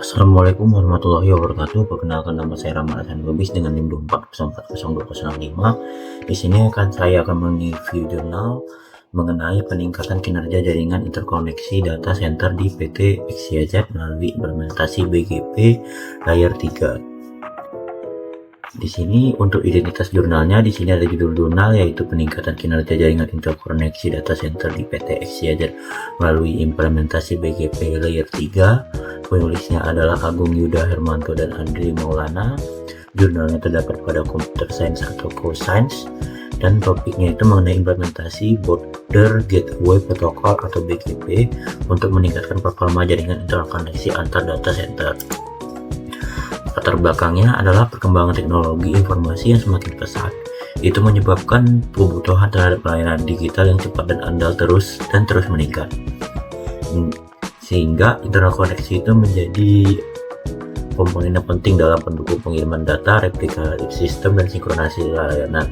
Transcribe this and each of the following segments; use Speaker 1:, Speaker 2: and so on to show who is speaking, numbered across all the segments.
Speaker 1: Assalamualaikum warahmatullahi wabarakatuh. Perkenalkan, nama saya Rahmat Hasan Lubis dengan NIM 24040265. Di sini saya akan meng-review jurnal mengenai peningkatan kinerja jaringan interkoneksi data center di PT XYZ melalui implementasi BGP Layer 3. Di sini untuk identitas jurnalnya, di sini ada judul jurnal yaitu peningkatan kinerja jaringan interkoneksi data center di PT XYZ melalui implementasi BGP Layer 3. Penulisnya adalah Agung Yuda Hermanto dan Andri Maulana. Jurnalnya terdapat pada Computer Science atau Core Science, dan topiknya itu mengenai implementasi Border Gateway Protocol atau BGP untuk meningkatkan performa jaringan interkoneksi antar data center. Latar belakangnya adalah perkembangan teknologi informasi yang semakin pesat. Itu menyebabkan kebutuhan terhadap layanan digital yang cepat dan andal terus meningkat. Sehingga interkoneksi itu menjadi komponen yang penting dalam pendukung pengiriman data, replika sistem, dan sinkronisasi layanan.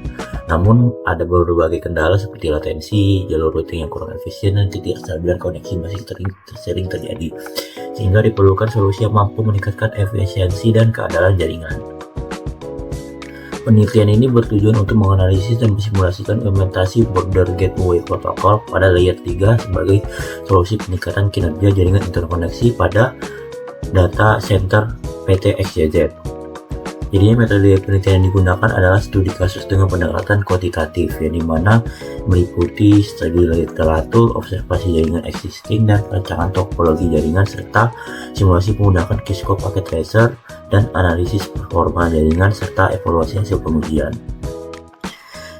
Speaker 1: Namun ada berbagai kendala seperti latensi, jalur routing yang kurang efisien, dan ketidakstabilan koneksi masih sering terjadi, sehingga diperlukan solusi yang mampu meningkatkan efisiensi dan keandalan jaringan. Penelitian ini bertujuan untuk menganalisis dan mensimulasikan implementasi Border Gateway Protocol pada Layer 3 sebagai solusi peningkatan kinerja jaringan interkoneksi pada data center PT XYZ. Jadi metode penelitian yang digunakan adalah studi kasus dengan pendekatan kuantitatif, yang dimana meliputi studi literatur, observasi jaringan existing, dan perancangan topologi jaringan, serta simulasi menggunakan Qiskos Packet Tracer dan analisis performa jaringan serta evaluasi hasil pengujian.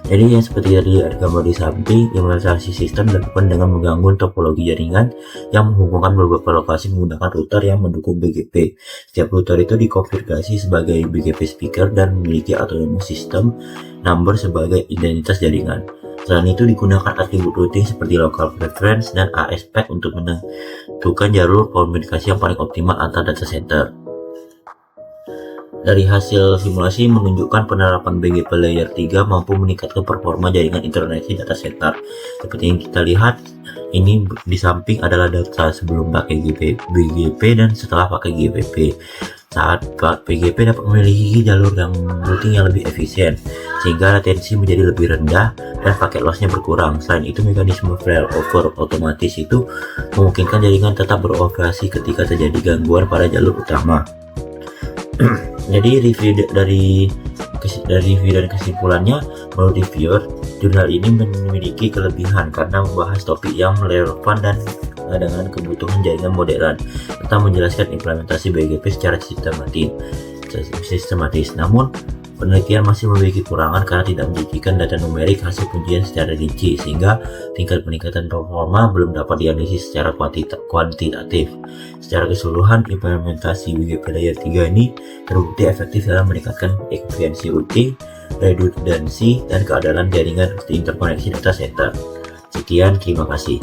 Speaker 1: Jadi yang seperti tadi ada gambar di samping, implementasi sistem dilakukan dengan menggabungkan topologi jaringan yang menghubungkan beberapa lokasi menggunakan router yang mendukung BGP. Setiap router itu dikonfigurasi sebagai BGP speaker dan memiliki autonomous system number sebagai identitas jaringan. Selain itu digunakan atribut routing seperti local preference dan ASPEC untuk menentukan jalur komunikasi yang paling optimal antar data center. Dari hasil simulasi menunjukkan penerapan BGP Layer 3 mampu meningkatkan performa jaringan interkoneksi data center. Seperti yang kita lihat, ini di samping adalah data sebelum pakai BGP dan setelah pakai GPP. Saat BGP dapat memiliki jalur routing yang lebih efisien, sehingga latensi menjadi lebih rendah dan paket lossnya berkurang. Selain itu, mekanisme failover otomatis itu memungkinkan jaringan tetap beroperasi ketika terjadi gangguan pada jalur utama. Jadi review dan kesimpulannya, menurut reviewer, jurnal ini memiliki kelebihan karena membahas topik yang relevan dan dengan kebutuhan jaringan modern, serta menjelaskan implementasi BGP secara sistematis. Namun penelitian masih memiliki kekurangan karena tidak menjadikan data numerik hasil ujian secara rinci, sehingga tingkat peningkatan performa belum dapat dianalisis secara kuantitatif. Secara keseluruhan, implementasi BGP Layer 3 ini terbukti efektif dalam meningkatkan efisiensi routing, redundansi, dan keandalan jaringan interkoneksi data center. Sekian, terima kasih.